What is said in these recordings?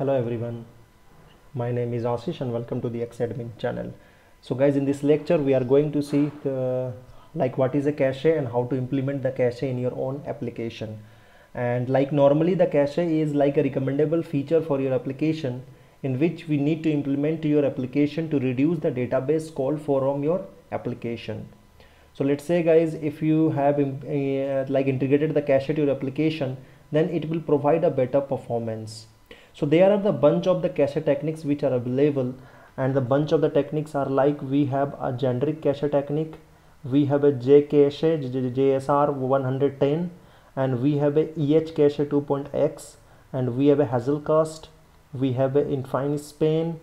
Hello everyone, my name is Ashish and welcome to the Xadmin channel. So guys, in this lecture we are going to see what is a cache and how to implement the cache in your own application. And like normally the cache is like a recommendable feature for your application in which we need to implement to your application to reduce the database call from your application. So let's say guys, if you have integrated the cache to your application, then it will provide a better performance. So there are the bunch of the cache techniques which are available, and the bunch of the techniques are like we have a generic cache technique, we have a JCache JSR 110, and we have a EHCache 2.x, and we have a Hazelcast, we have a Infinispan,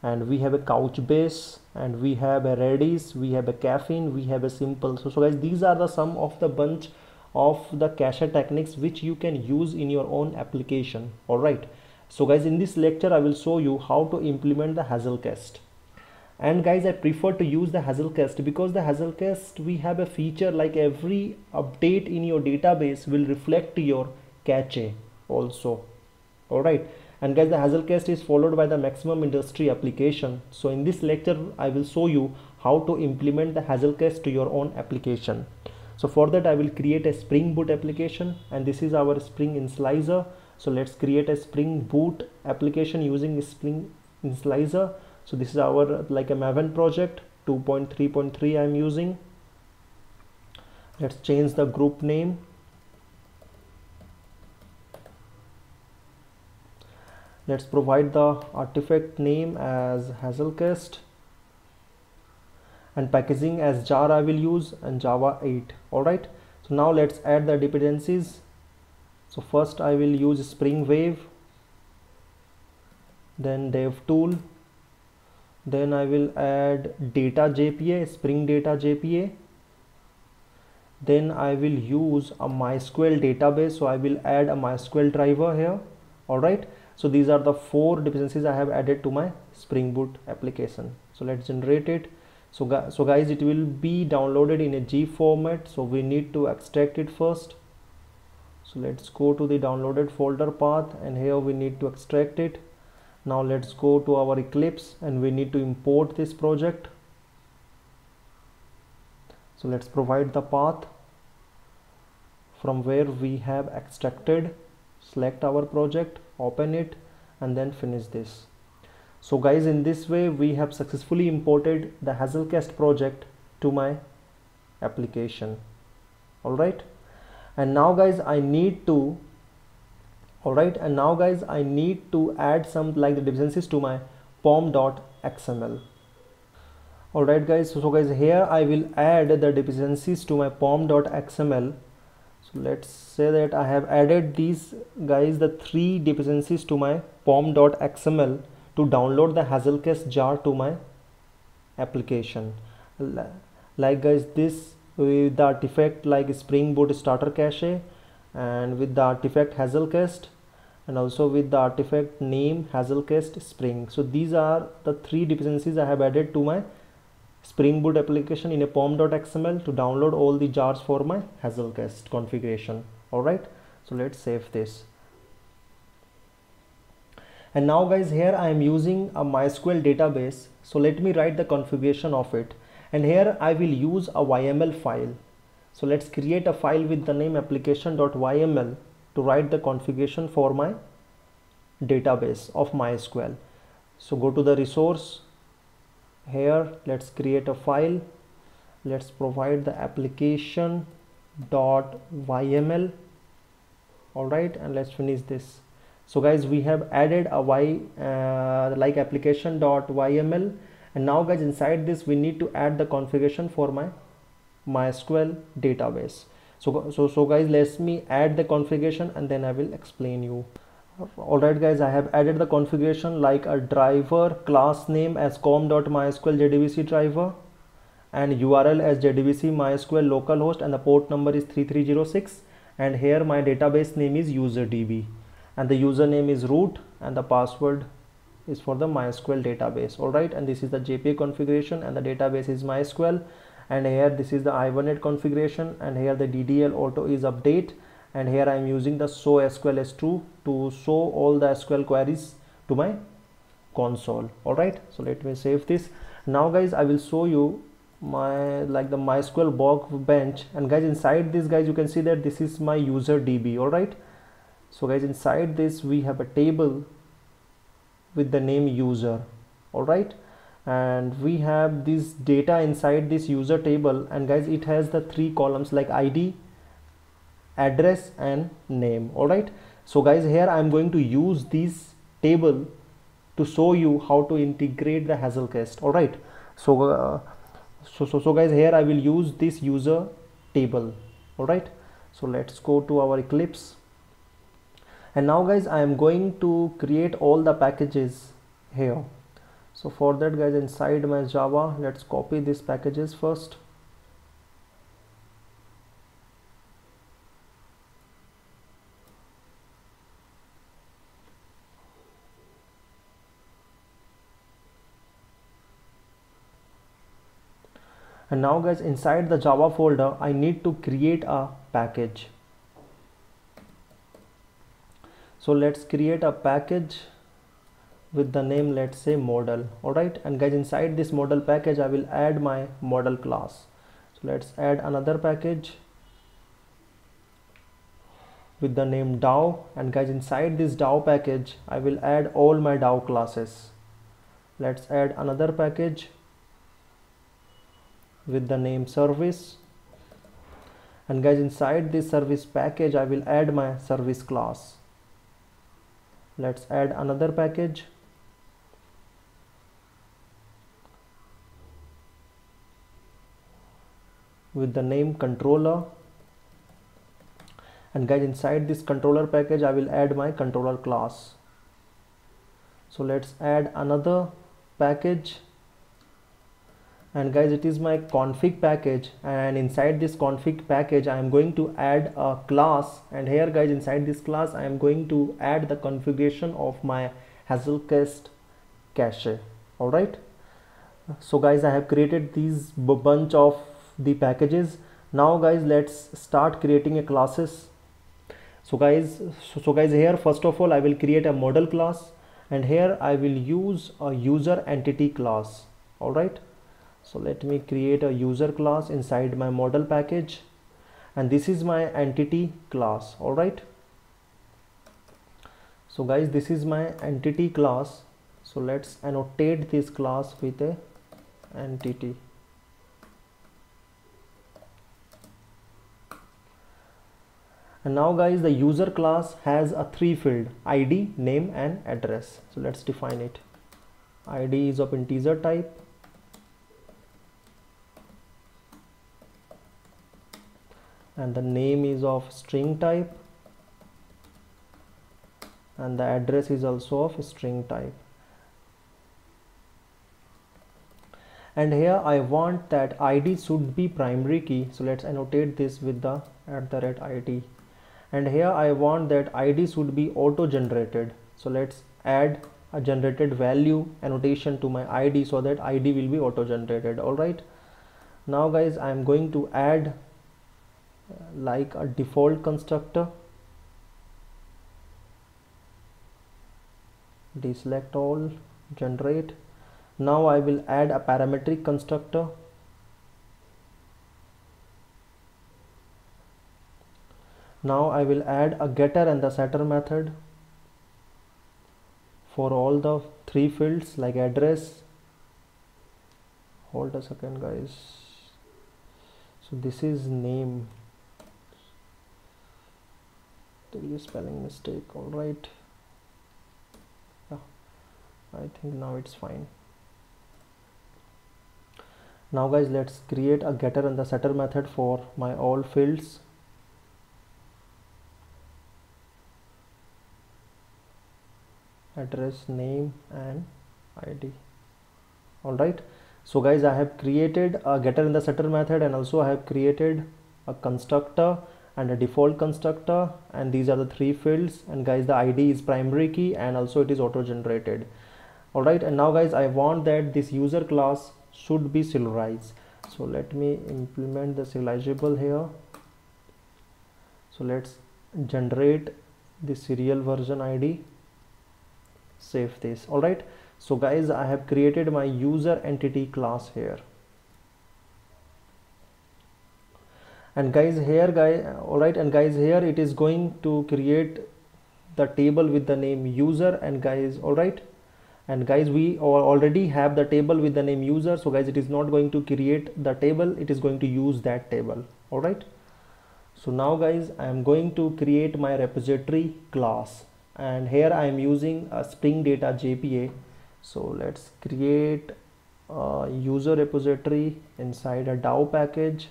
and we have a Couchbase, and we have a Redis, we have a Caffeine, we have a Simple. So guys, these are the some of the bunch of the cache techniques which you can use in your own application. All right, so guys, in this lecture I will show you how to implement the Hazelcast. And guys, I prefer to use the Hazelcast because the Hazelcast, we have a feature like every update in your database will reflect to your cache also. All right, and guys, the Hazelcast is followed by the maximum industry application. So in this lecture I will show you how to implement the Hazelcast to your own application. So for that I will create a Spring Boot application, and this is our Spring Initializer. So let's create a Spring Boot application using Spring Initializer. So this is our like a Maven project 2.3.3 I'm using. Let's change the group name. Let's provide the artifact name as Hazelcast, and packaging as jar I will use, and Java 8. All right, so now let's add the dependencies. So first I will use Spring Wave, then DevTool, then I will add data JPA, Spring Data JPA, then I will use a MySQL database, so I will add a MySQL driver here. All right, so these are the 4 dependencies I have added to my Spring Boot application. So let's generate it. So guys, it will be downloaded in a G format, so we need to extract it first. So let's go to the downloaded folder path, and here we need to extract it. Now let's go to our Eclipse, and we need to import this project. So let's provide the path from where we have extracted. Select our project, open it, and then finish this. So guys, in this way we have successfully imported the Hazelcast project to my application. All right, and now guys I need to add some like the dependencies to my pom.xml. all right guys, so guys, here I will add the dependencies to my pom.xml. So let's say that I have added these guys, the 3 dependencies to my pom.xml to download the Hazelcast jar to my application. Like guys, this with the artifact like Spring Boot starter cache, and with the artifact Hazelcast, and also with the artifact name Hazelcast Spring. So these are the 3 dependencies I have added to my Spring Boot application in a pom.xml to download all the jars for my Hazelcast configuration. All right, so let's save this. And now guys, here I am using a MySQL database. So let me write the configuration of it, and here I will use a YML file. So let's create a file with the name application.yml to write the configuration for my database of MySQL. So go to the resource. Here let's create a file. Let's provide the application.yml. all right, and let's finish this. So guys, we have added a like application.yml, and now guys, inside this we need to add the configuration for my MySQL database. So guys, let me add the configuration and then I will explain you. Alright guys, I have added the configuration like a driver class name as com.mysql JDBC driver, and URL as JDBC MySQL localhost, and the port number is 3306, and here my database name is userdb, and the username is root, and the password is for the MySQL database. Alright, and this is the JPA configuration, and the database is MySQL, and here this is the Hibernate configuration, and here the DDL auto is update, and here I am using the show SQL as true to show all the SQL queries to my console. All right, so let me save this. Now guys, I will show you my the MySQL workbench, and guys, inside this, guys, you can see that this is my user DB. All right, so guys, inside this we have a table with the name user. All right, and we have this data inside this user table, and guys, it has the 3 columns like ID, address and name. All right, so guys, here I am going to use this table to show you how to integrate the Hazelcast. All right, so so guys, here I will use this user table. All right, so let's go to our Eclipse, and now guys, I am going to create all the packages here. So for that, guys, inside my Java, let's copy these packages first. And now guys, inside the Java folder, I need to create a package. So let's create a package with the name, let's say, model. All right, and guys, inside this model package, I will add my model class. So let's add another package with the name DAO, and guys, inside this DAO package, I will add all my DAO classes. Let's add another package with the name service, and guys, inside this service package, I will add my service class. Let's add another package with the name controller, and guys, inside this controller package, I will add my controller class. So let's add another package, and guys, it is my config package, and inside this config package, I am going to add a class, and here guys, inside this class, I am going to add the configuration of my Hazelcast cache. All right, so guys, I have created these bunch of the packages. Now guys, let's start creating a classes. So guys, here first of all, I will create a model class, and here I will use a user entity class. All right, so let me create a user class inside my model package, and this is my entity class. All right, so guys, this is my entity class. So let's annotate this class with a entity. And now guys, the user class has a 3 field: ID, name and address. So let's define it. ID is of integer type, and the name is of string type, and the address is also of string type. And here I want that ID should be primary key, so let's annotate this with the @ID. And here I want that ID should be auto generated, so let's add a generated value annotation to my ID so that ID will be auto generated. All right, now guys, I am going to add like a default constructor, deselect all, generate. Now I will add a parametric constructor, now I will add a getter and the setter method for all the 3 fields like address. Hold a second guys, so this is name, there is a spelling mistake. All right, yeah, I think now it's fine. Now guys, let's create a getter and the setter method for my all fields. Address, name and ID. All right, so guys, I have created a getter and the setter method, and also I have created a constructor and a default constructor, and these are the 3 fields, and guys, the ID is primary key and also it is auto generated. All right, and now guys, I want that this user class should be serialized, so let me implement the serializable here. So let's generate the serial version ID, save this. All right, so guys, I have created my user entity class here. And guys here, all right, and guys here it is going to create the table with the name user. And guys, all right, and guys, we already have the table with the name user, so guys, it is not going to create the table, it is going to use that table. All right, so now guys, I am going to create my repository class, and here I am using a Spring Data JPA. So let's create a user repository inside a DAO package,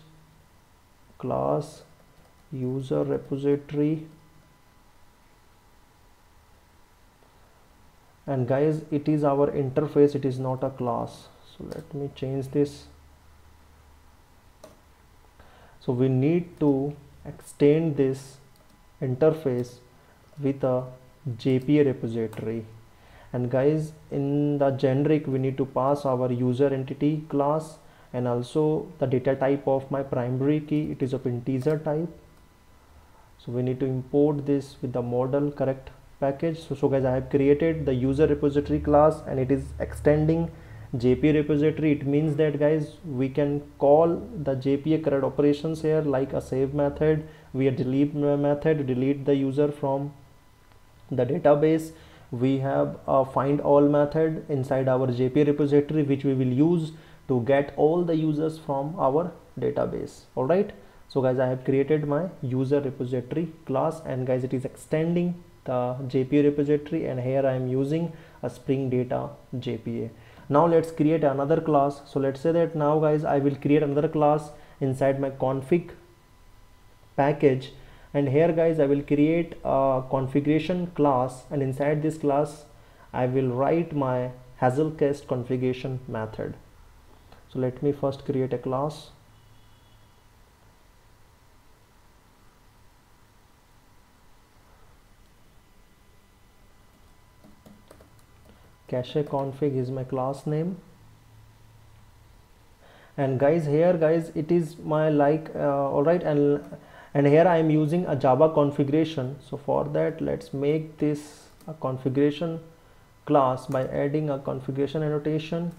class user repository. And guys, it is our interface, it is not a class. So let me change this. So we need to extend this interface with a JPA repository. And guys, in the generic we need to pass our user entity class and also the data type of my primary key, it is of integer type. So we need to import this with the model correct package. So guys, I have created the user repository class and it is extending JPA repository. It means that guys, we can call the JPA CRUD operations here, like a save method, we delete method, delete the user from the database. We have a find all method inside our JPA repository, which we will use to get all the users from our database. All right, so guys, I have created my user repository class, and guys, it is extending the JPA repository, and here I am using a Spring Data JPA. Now let's create another class. So let's say that now guys, I will create another class inside my config package, and here guys, I will create a configuration class, and inside this class I will write my Hazelcast configuration method. So let me first create a class. Cache config is my class name. And guys, here guys, it is my all right, and here I am using a Java configuration. So for that, let's make this a configuration class by adding a configuration annotation.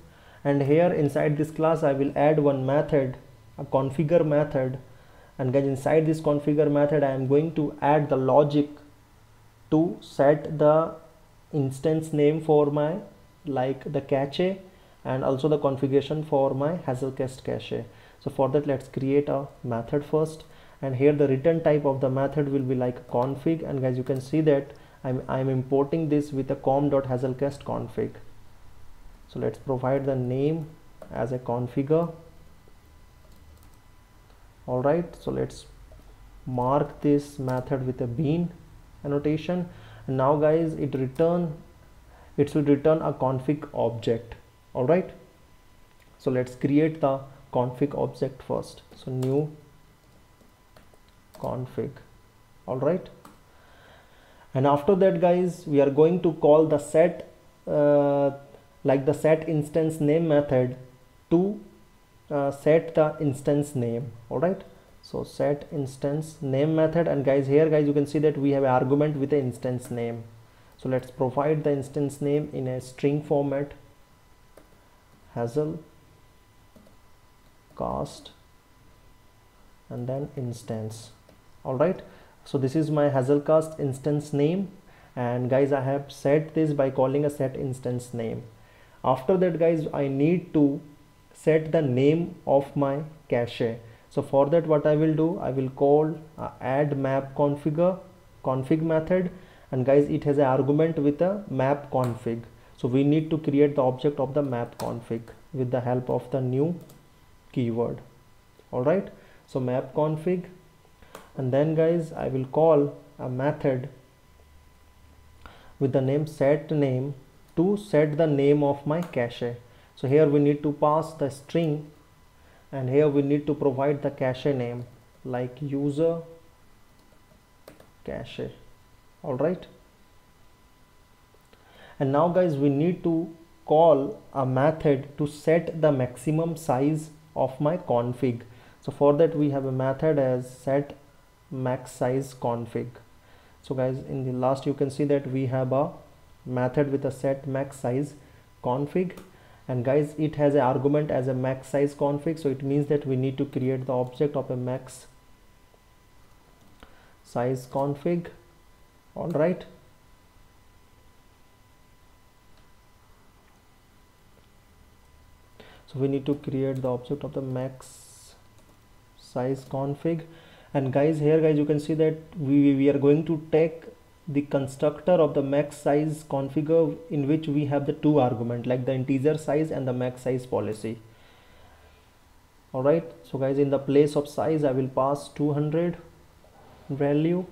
And here inside this class I will add one method, a configure method. And guys, inside this configure method I am going to add the logic to set the instance name for my the cache, and also the configuration for my Hazelcast cache. So for that, let's create a method first, and here the return type of the method will be like config. And guys, you can see that I'm importing this with a com.hazelcast config. So let's provide the name as a configure. All right, so let's mark this method with a bean annotation. And now guys, it should return a config object. All right, so let's create the config object first. So new config. All right, and after that guys, we are going to call the set the set instance name method to set the instance name. All right, so set instance name method, and guys, here guys, you can see that we have an argument with the instance name. So let's provide the instance name in a string format, Hazelcast, and then instance. All right, so this is my Hazelcast instance name, and guys, I have set this by calling a set instance name. After that guys, I need to set the name of my cache. So for that, what I will do, I will call add map config method, and guys, it has an argument with a map config. So we need to create the object of the map config with the help of the new keyword. All right, so map config, and then guys, I will call a method with the name set name to set the name of my cache. So here we need to pass the string, and here we need to provide the cache name like user cache. All right, and now guys, we need to call a method to set the maximum size of my config. So for that, we have a method as set max size config. So guys, in the last, you can see that we have a method with a set max size config, and guys it has an argument as a max size config, so it means that we need to create the object of a max size config. All right, so we need to create the object of the max size config. And guys here guys you can see that we are going to take the constructor of the max size configure, in which we have the two argument like the integer size and the max size policy. All right, so guys in the place of size I will pass 200 value,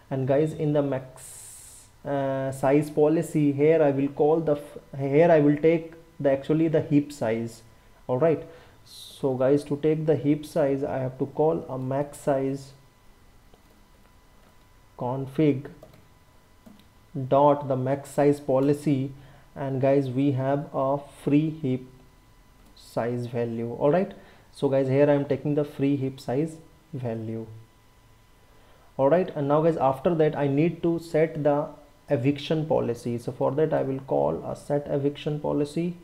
and guys in the max size policy here I will call the here I will take the actually the heap size. All right, so guys to take the heap size I have to call a max size config dot the max size policy, and guys we have a free heap size value. All right, so guys here I am taking the free heap size value. All right, and now guys after that I need to set the eviction policy. So for that I will call a set eviction policy,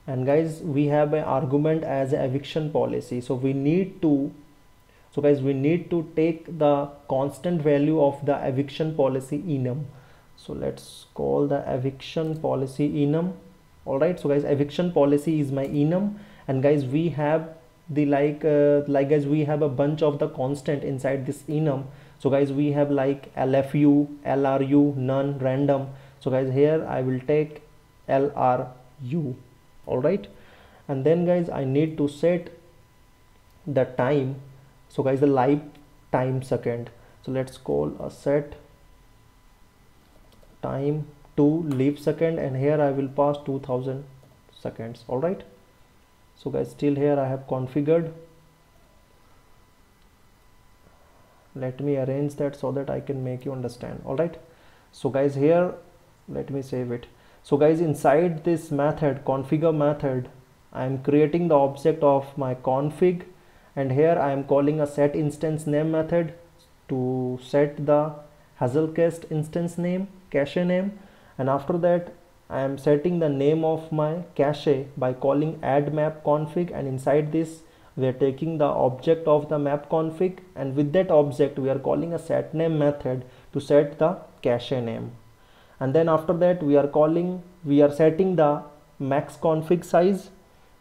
and guys we have an argument as a eviction policy, so we need to take the constant value of the eviction policy enum. So let's call the eviction policy enum. All right, so guys eviction policy is my enum, and guys we have the guys we have a bunch of the constant inside this enum. So guys we have like LFU, LRU, none, random. So guys here I will take LRU. All right, and then guys I need to set the time. So guys the live time second, so let's call a set time to live second, and here I will pass 2000 seconds. All right, so guys still here I have configured. Let me arrange that so that I can make you understand. All right, so guys here let me save it. So guys inside this method configure method I am creating the object of my config, and here I am calling a set instance name method to set the Hazelcast instance name, cache name, and after that I am setting the name of my cache by calling add map config, and inside this we are taking the object of the map config, and with that object we are calling a set name method to set the cache name. And then after that we are setting the max config size.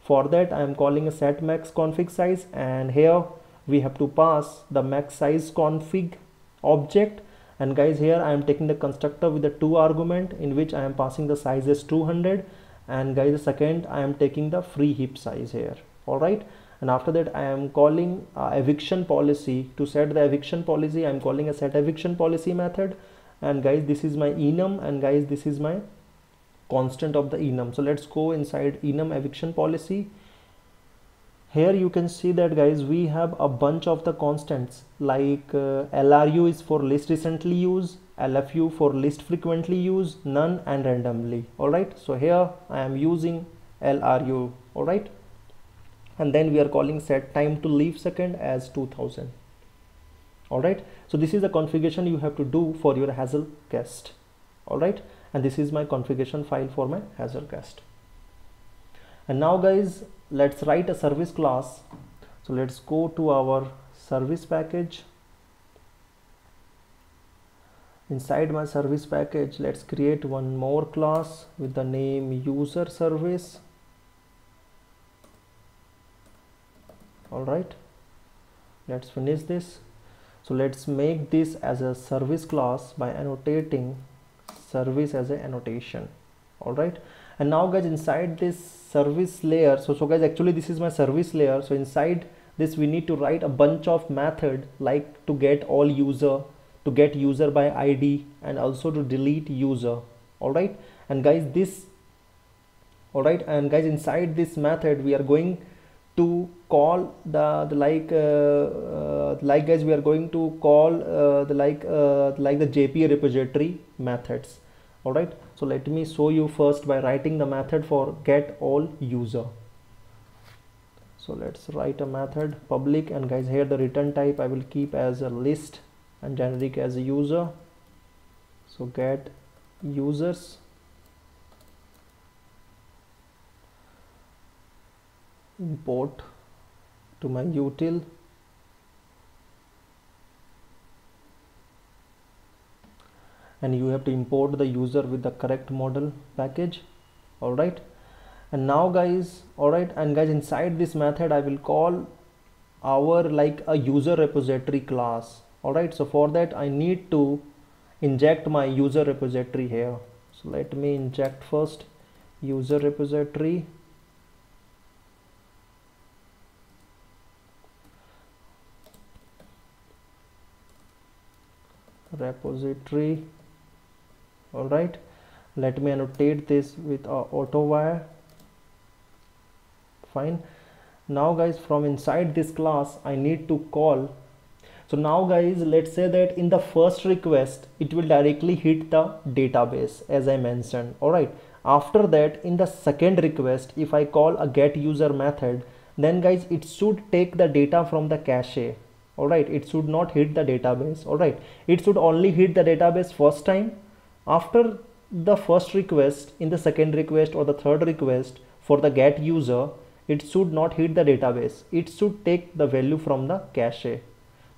For that I am calling a set max config size, and here we have to pass the max size config object, and guys here I am taking the constructor with the two argument, in which I am passing the size as 200, and guys the second I am taking the free heap size here. All right, and after that I am calling eviction policy. To set the eviction policy I am calling a set eviction policy method, and guys this is my enum, and guys this is my constant of the enum. So let's go inside enum eviction policy. Here you can see that guys we have a bunch of the constants like LRU is for least recently used, LFU for least frequently used, none, and randomly. All right, so here I am using LRU. All right, and then we are calling set time to live second as 2000. All right, so this is the configuration you have to do for your Hazelcast. All right, and this is my configuration file for my Hazelcast. And now guys let's write a service class. So let's go to our service package. Inside my service package let's create one more class with the name user service. All right, let's finish this. So let's make this as a service class by annotating service as a annotation. All right, and now guys inside this service layer, so guys actually this is my service layer. So inside this we need to write a bunch of method like to get all user, to get user by ID, and also to delete user. All right, and guys this inside this method we are going to call the guys we are going to call the JPA repository methods. All right, so let me show you first by writing the method for get all user. So let's write a method public, and guys here the return type I will keep as a list and generic as a user. So get users, import to my util, and you have to import the user with the correct model package. All right, and now guys, all right, and guys, inside this method I will call our like a user repository class. All right, so for that I need to inject my user repository here. So let me inject first user repository, all right, let me annotate this with a auto wire. Fine. Now guys, from inside this class I need to call. So now guys, let's say that in the first request it will directly hit the database as I mentioned. All right, after that in the second request, if I call a get user method, then guys it should take the data from the cache. All right, it should not hit the database. All right, it should only hit the database first time. After the first request, in the second request or the third request for the get user, it should not hit the database. It should take the value from the cache.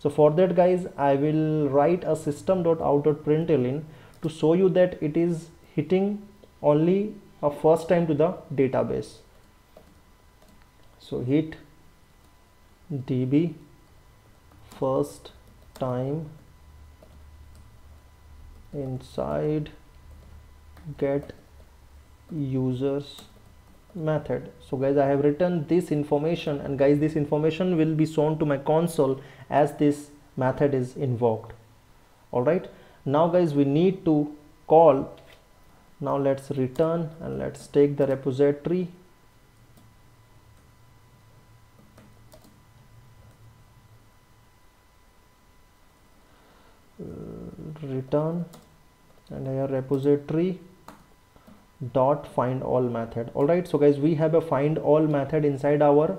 So for that guys, I will write a system.out.println to show you that it is hitting only a first time to the database. So hit db first time inside get users method. So guys, I have written this information, and guys this information will be shown to my console as this method is invoked. All right, now guys we need to call. Now let's return and let's take the repository, return, and here repository dot find all method. All right, so guys we have a find all method inside our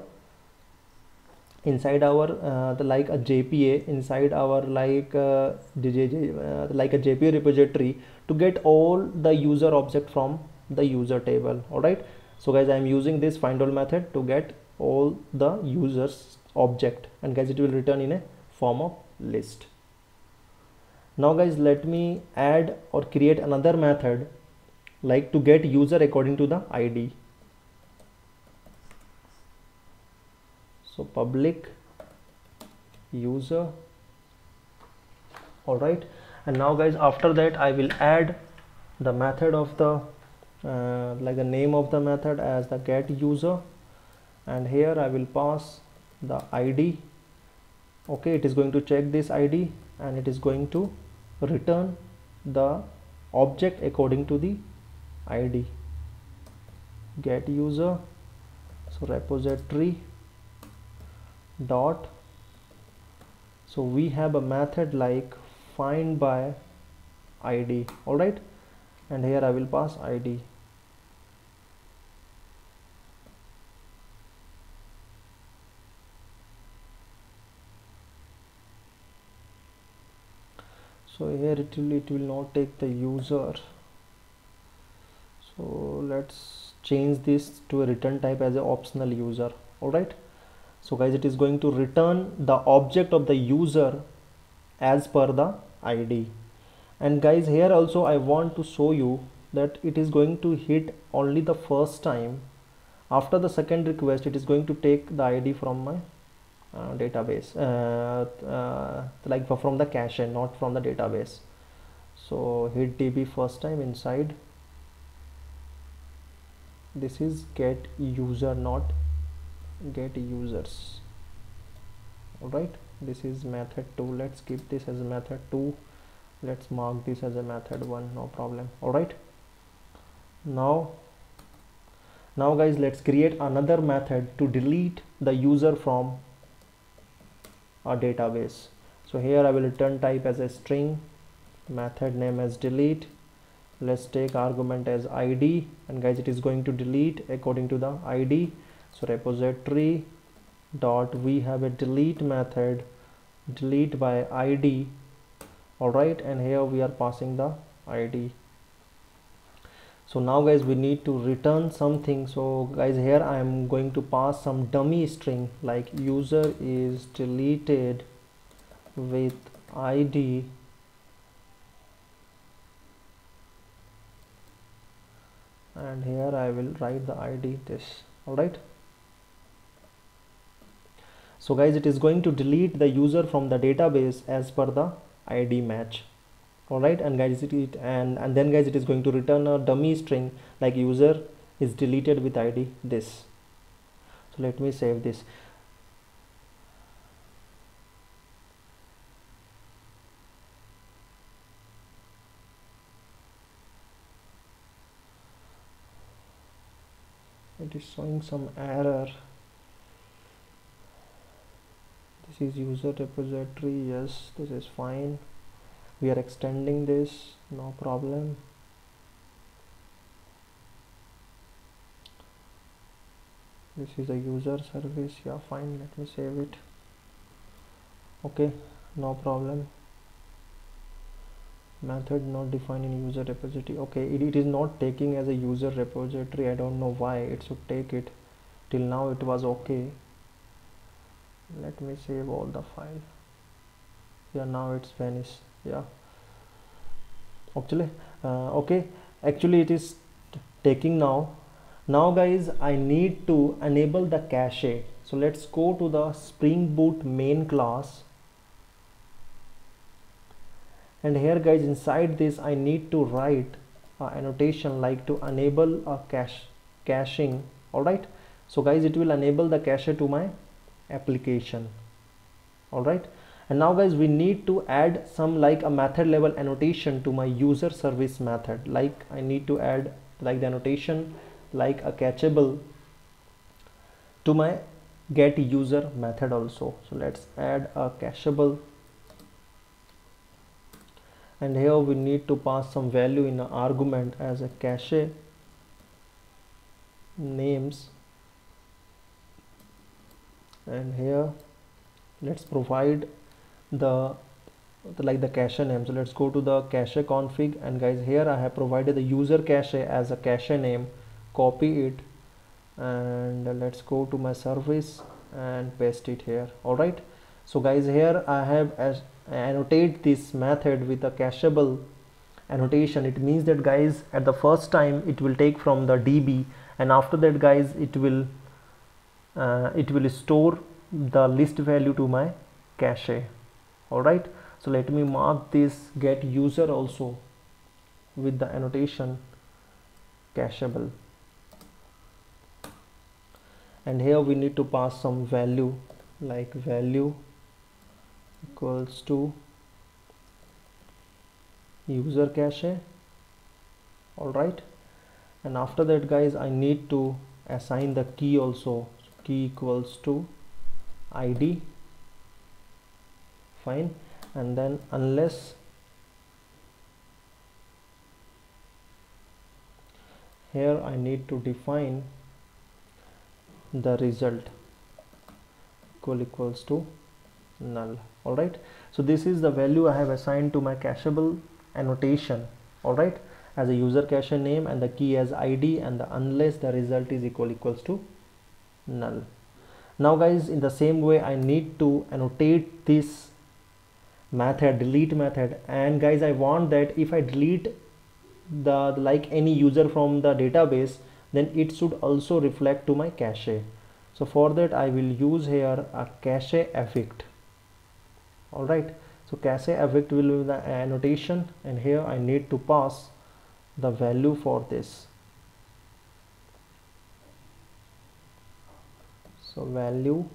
like a JPA, inside our like like a JPA repository to get all the user object from the user table. All right, so guys I am using this find all method to get all the users object, and guys it will return in a form of list. Now guys, let me add or create another method like to get user according to the ID. So public user. All right, and now guys after that I will add the method of the like the name of the method as the get user, and here I will pass the ID. Okay, it is going to check this ID and it is going to return the object according to the ID. Get user, so repository dot, so we have a method like find by ID. All right, and here I will pass ID. So here it will not take the user. So let's change this to a return type as an optional user. All right, so guys it is going to return the object of the user as per the ID. And guys here also I want to show you that it is going to hit only the first time. After the second request it is going to take the ID from my database, like from the cache, not from the database. So hit db first time inside, this is get user, not get users. All right, this is method 2. Let's keep this as a method 2. Let's mark this as a method 1, no problem. All right, now guys let's create another method to delete the user from our database. So here I will return type as a string, method name as delete. Let's take argument as ID, and guys it is going to delete according to the ID. So repository dot, we have a delete method, delete by ID. All right, and here we are passing the id. So now guys we need to return something. So guys here I am going to pass some dummy string like user is deleted with id and here I will write the id this. Alright, so guys it is going to delete the user from the database as per the id match. Alright, and guys and then guys it is going to return a dummy string like user is deleted with id this. So let me save this. It is showing some error. This is user repository. Yes, this is fine. We are extending this, no problem. This is a user service. Yeah, fine, let me save it. Okay, no problem. Method not defined in user repository. Okay, it is not taking as a user repository. I don't know why it should take it. Till now it was okay. Let me save all the file. Yeah, now it's vanished. Yeah, actually okay, actually it is taking now. Now guys I need to enable the cache. So let's go to the Spring Boot main class, and here guys inside this I need to write annotation like to enable a caching. Alright, so guys it will enable the cache to my application. Alright, and now guys we need to add some like a method level annotation to my user service method. Like I need to add like the annotation like a catchable to my get user method also. So let's add a cacheable, and here we need to pass some value in an argument as a cache names, and here let's provide the like the cache name. So let's go to the cache config, and guys here I have provided the user cache as a cache name. Copy it and let's go to my service and paste it here. Alright, so guys here I have annotate this method with a cacheable annotation. It means that guys at the first time it will take from the DB, and after that guys it will store the list value to my cache. Alright, so let me mark this get user also with the annotation cacheable, and here we need to pass some value like value equals to user cache. Alright, and after that guys I need to assign the key also. So key equals to id, fine, and then unless here I need to define the result equals to null. Alright, so this is the value I have assigned to my cacheable annotation. Alright, as a user cache name and the key as id, and the unless the result is equals to null. Now guys in the same way I need to annotate this method delete method, and guys I want that if I delete the like any user from the database, then it should also reflect to my cache. So for that I will use here a cache effect. Alright, so cache effect will be the annotation, and here I need to pass the value for this. So value,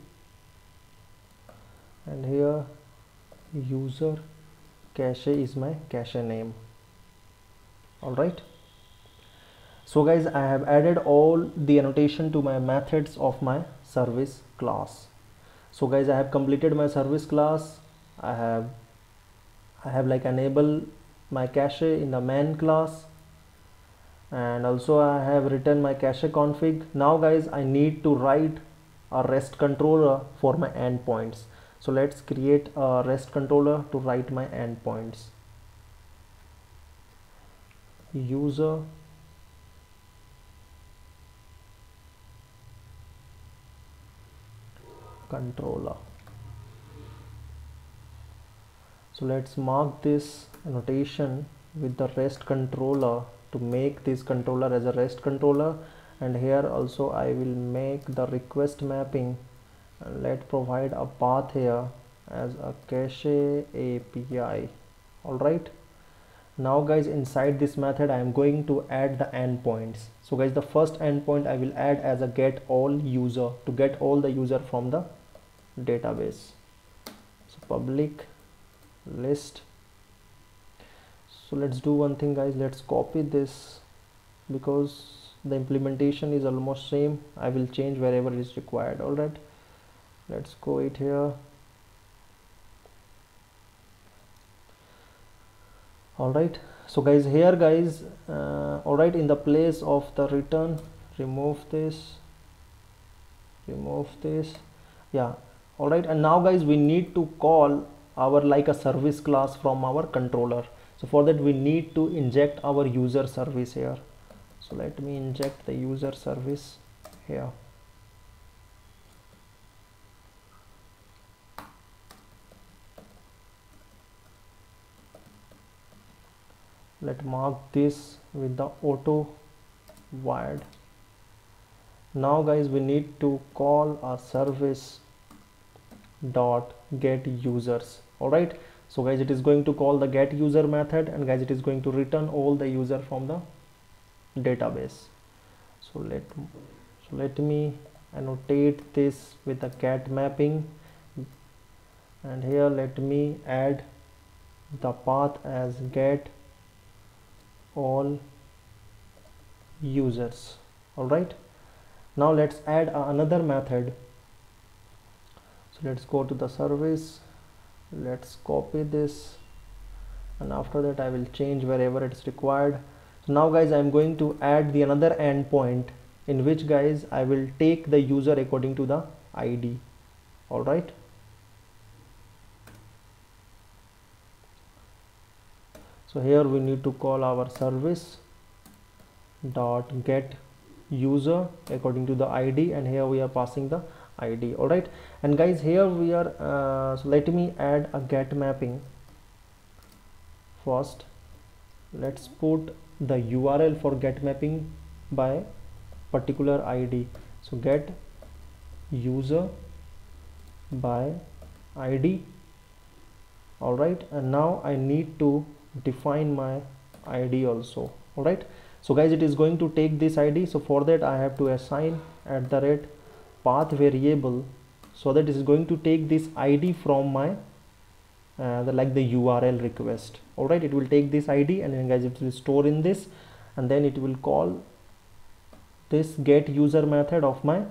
and here user cache is my cache name. Alright, so guys I have added all the annotation to my methods of my service class. So guys I have completed my service class. I have like enable my cache in the main class, and also I have written my cache config. Now guys I need to write a REST controller for my endpoints. So let's create a REST controller to write my endpoints. user controller. So let's mark this annotation with the REST controller to make this controller as a REST controller, and here also I will make the request mapping, and let provide a path here as a cache API. Alright, now guys, inside this method I am going to add the endpoints. So guys, the first endpoint I will add as a get all user, to get all the user from the database. So public list. So let's do one thing guys, let's copy this because the implementation is almost same. I will change wherever is required. All right, let's go it here. All right, so guys, here guys, all right, in the place of the return, remove this, yeah. All right, and now guys, we need to call our like a service class from our controller. So for that we need to inject our user service here. So let me inject the user service here. Let mark this with the auto void. Now guys, we need to call a service dot get users. All right, so guys, it is going to call the get user method, and guys, it is going to return all the user from the database. So let me annotate this with the cat mapping, and here let me add the path as get all users. All right, now let's add another method. So let's go to the service, let's copy this, and after that I will change wherever it's required. So now guys, I'm going to add the another endpoint in which guys I will take the user according to the ID. All right, so here we need to call our service dot get user according to the ID, and here we are passing the ID. All right, and guys, here we are so let me add a get mapping. First let's put the URL for get mapping by particular ID. So get user by ID. All right, and now I need to define my ID also. All right, so guys, it is going to take this ID. So for that I have to assign @ path variable, so that is going to take this ID from my the URL request. All right, it will take this ID, and then guys, it will store in this, and then it will call this get user method of my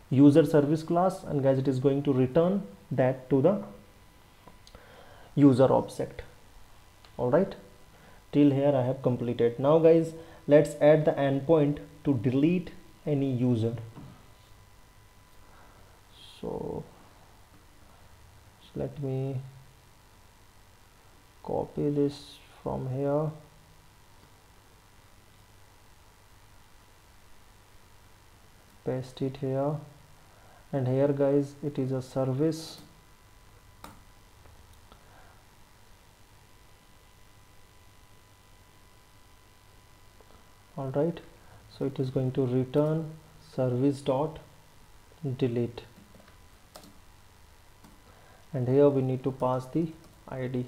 user service class, and guys, it is going to return that to the user object. All right, till here I have completed. Now guys, let's add the endpoint to delete any user. So let me copy this from here, paste it here, and here guys, it is a service. All right, so it is going to return service dot delete, and here we need to pass the ID,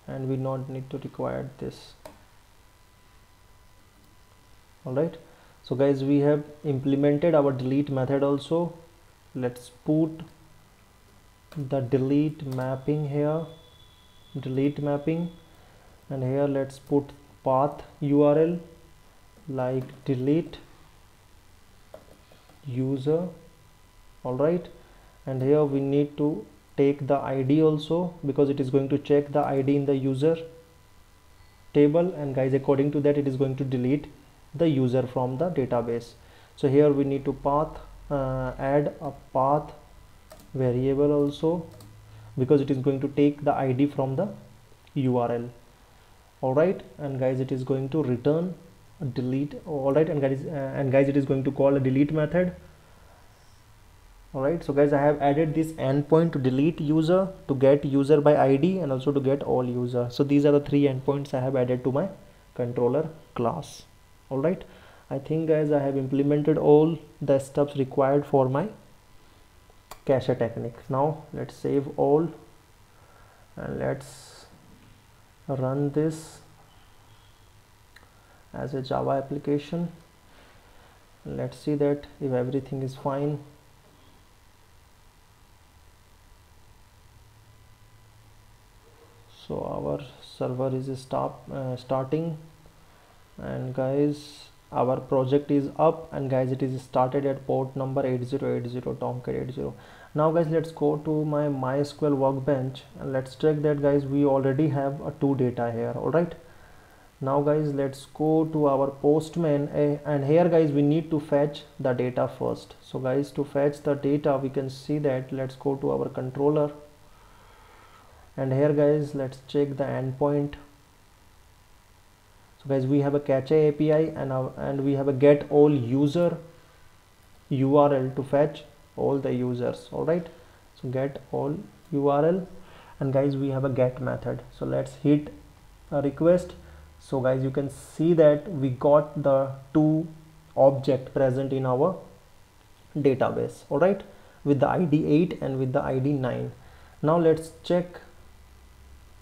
and we not need to require this. All right, so guys, we have implemented our delete method also. Let's put the delete mapping here, delete mapping, and here let's put path URL like delete user. All right, and here we need to take the ID also, because it is going to check the ID in the user table, and guys, according to that it is going to delete the user from the database. So here we need to add a path variable also, because it is going to take the ID from the URL. all right, and guys it is going to return a delete, all right, and guys it is going to call a delete method. All right, so guys I have added this endpoint to delete user, to get user by ID, and also to get all user. So these are the three endpoints I have added to my controller class. All right, I think guys I have implemented all the steps required for my cache technique. Now let's save all and let's run this as a Java application. Let's see that if everything is fine. So our server is starting, and guys our project is up, and guys it is started at port number 8080 Tomcat 80. Now guys let's go to my MySQL workbench and let's check that guys we already have a 2 data here. All right, now guys let's go to our Postman, and here guys we need to fetch the data first. So guys to fetch the data we can see that, let's go to our controller, and here guys let's check the endpoint. So guys we have a cache API and we have a get all user URL to fetch all the users. All right, so get all URL, and guys we have a get method. So let's hit a request. So guys you can see that we got the 2 object present in our database, all right, with the ID 8 and with the ID 9. Now let's check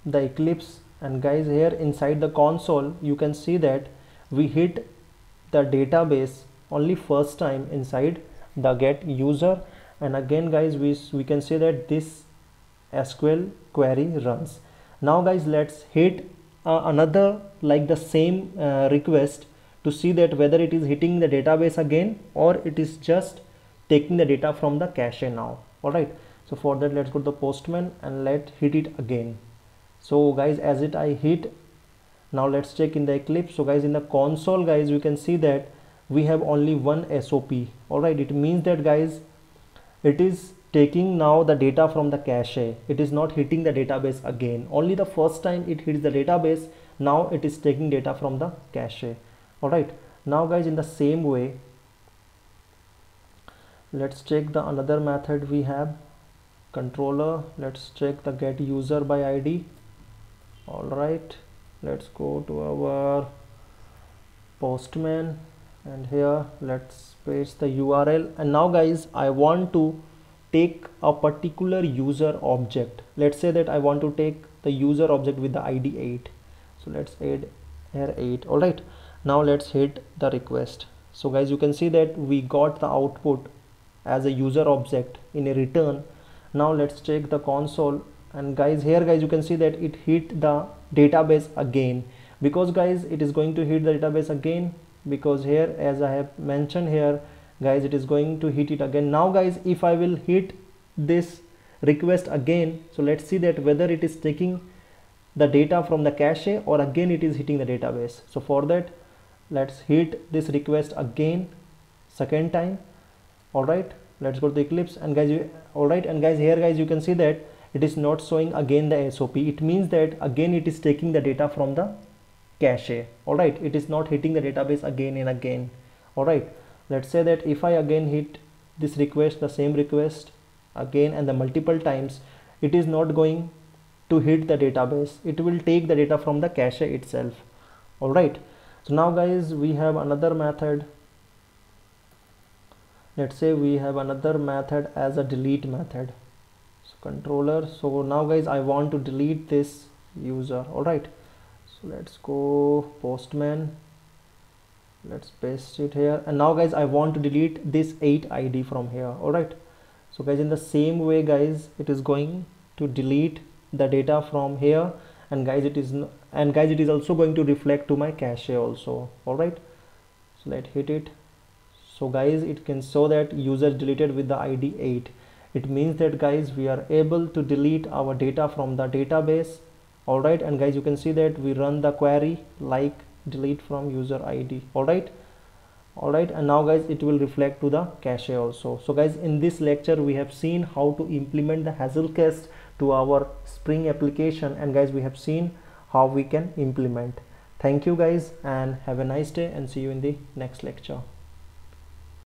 the Eclipse, and guys here inside the console you can see that we hit the database only first time inside the get user, and again guys we can see that this SQL query runs. Now guys let's hit another like the same request to see that whether it is hitting the database again or it is just taking the data from the cache now. All right, so for that let's go to the Postman and let's hit it again. So guys as I hit, now let's check in the Eclipse. So guys in the console guys you can see that we have only one SOP. All right, it means that guys it is taking now the data from the cache, it is not hitting the database again. Only the first time it hits the database, now it is taking data from the cache. All right, now guys in the same way let's check the another method we have, controller. Let's check the get user by ID. All right, let's go to our Postman, and here let's paste the URL, and now guys I want to take a particular user object. Let's say that I want to take the user object with the ID 8. So let's add here 8. All right, now let's hit the request. So guys you can see that we got the output as a user object in a return. Now let's check the console, and guys here guys you can see that it hit the database again, because guys it is going to hit the database again because here as I have mentioned here guys it is going to hit it again. Now guys if I will hit this request again, so let's see that whether it is taking the data from the cache or again it is hitting the database. So for that let's hit this request again second time. All right, let's go to the Eclipse, and guys all right, and guys here guys you can see that it is not showing again the SOP. It means that again it is taking the data from the cache. All right, it is not hitting the database again and again. All right, let's say that if I again hit this request, the same request again and the multiple times, it is not going to hit the database. It will take the data from the cache itself. All right, so now guys we have another method. Let's say we have another method as a delete method. So controller, so now guys I want to delete this user. All right, so let's go Postman, let's paste it here, and now guys I want to delete this 8 ID from here. All right, so guys in the same way guys it is going to delete the data from here, and guys it is also going to reflect to my cache also. All right, so let's hit it. So guys it can show that user deleted with the ID 8. It means that guys we are able to delete our data from the database. All right, and guys you can see that we run the query like delete from user ID. All right, and now guys it will reflect to the cache also. So guys in this lecture we have seen how to implement the Hazelcast to our Spring application, and guys we have seen how we can implement. Thank you guys and have a nice day, and see you in the next lecture.